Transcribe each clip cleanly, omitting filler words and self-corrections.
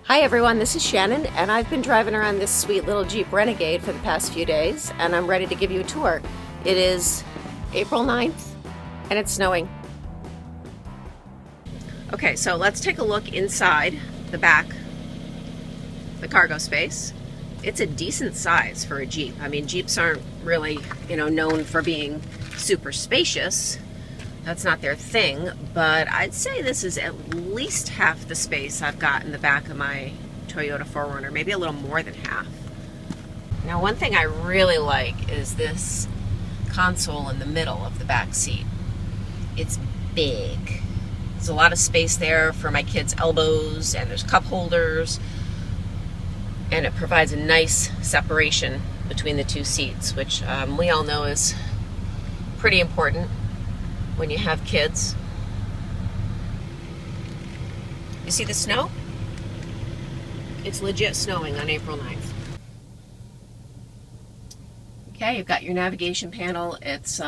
Hi everyone, this is Shannon, and I've been driving around this sweet little Jeep Renegade for the past few days, and I'm ready to give you a tour. It is April 9th, and it's snowing. Okay, so let's take a look inside the back, the cargo space. It's a decent size for a Jeep. I mean, Jeeps aren't really, known for being super spacious. That's not their thing, but I'd say this is at least half the space I've got in the back of my Toyota 4Runner, maybe a little more than half. Now, one thing I really like is this console in the middle of the back seat. It's big. There's a lot of space there for my kids' elbows, and there's cup holders, and it provides a nice separation between the two seats, which we all know is pretty important when you have kids. You see the snow? It's legit snowing on April 9th. Okay, you've got your navigation panel. It's,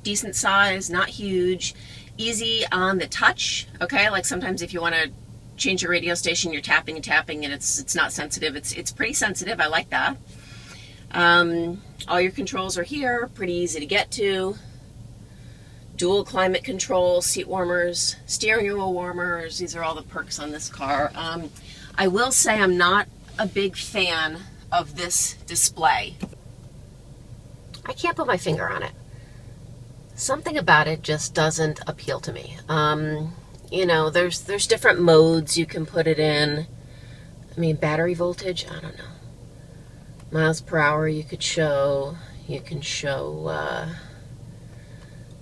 decent size, not huge, easy on the touch, okay? Like sometimes if you want to change your radio station, you're tapping and tapping and it's not sensitive. It's pretty sensitive, I like that. All your controls are here, pretty easy to get to. Dual climate control, seat warmers, steering wheel warmers. These are all the perks on this car. I will say I'm not a big fan of this display. I can't put my finger on it. Something about it just doesn't appeal to me. There's different modes you can put it in. I mean, battery voltage, I don't know. Miles per hour you could show. You can show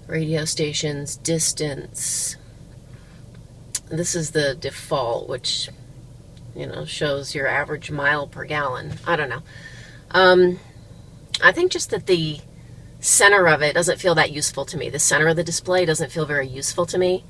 radio stations, distance. This is the default, which, shows your average mile per gallon. I don't know. I think just that the center of it doesn't feel that useful to me. The center of the display doesn't feel very useful to me.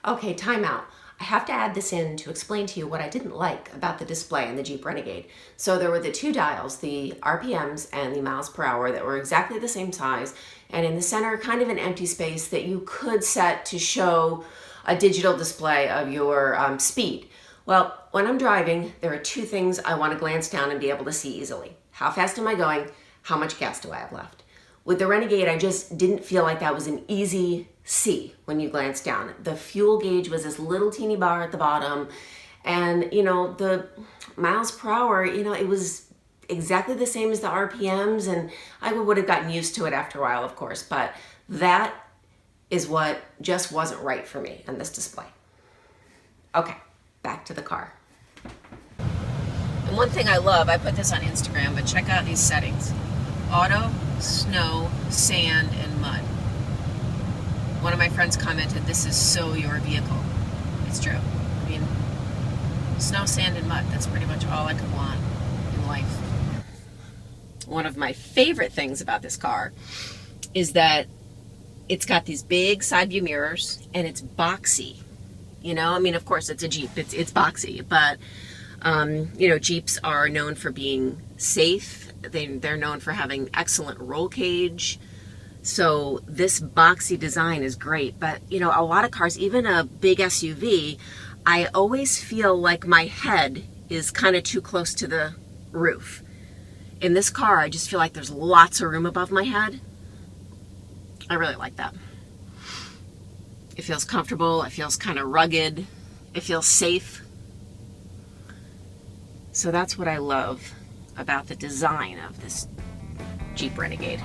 Okay, time out. I have to add this in to explain to you what I didn't like about the display in the Jeep Renegade. So there were the two dials, the RPMs and the miles per hour, that were exactly the same size, and in the center, kind of an empty space that you could set to show a digital display of your speed. Well, when I'm driving, there are two things I want to glance down and be able to see easily. How fast am I going? How much gas do I have left? With the Renegade, I just didn't feel like that was an easy see when you glance down. The fuel gauge was this little teeny bar at the bottom, and the miles per hour, it was exactly the same as the RPMs, and I would have gotten used to it after a while, of course, but that is what just wasn't right for me on this display. Okay, back to the car. And one thing I love, I put this on Instagram, but check out these settings. Auto, snow, sand, and mud. One of my friends commented, "This is so your vehicle." It's true. I mean, snow, sand, and mud, that's pretty much all I could want in life. One of my favorite things about this car is that it's got these big side view mirrors and it's boxy. Of course it's a Jeep, it's boxy, but Jeeps are known for being safe. They're known for having excellent roll cage. So this boxy design is great, but a lot of cars, even a big SUV, I always feel like my head is kind of too close to the roof. In this car, I just feel like there's lots of room above my head. I really like that. It feels comfortable, it feels kind of rugged, it feels safe. So that's what I love about the design of this Jeep Renegade.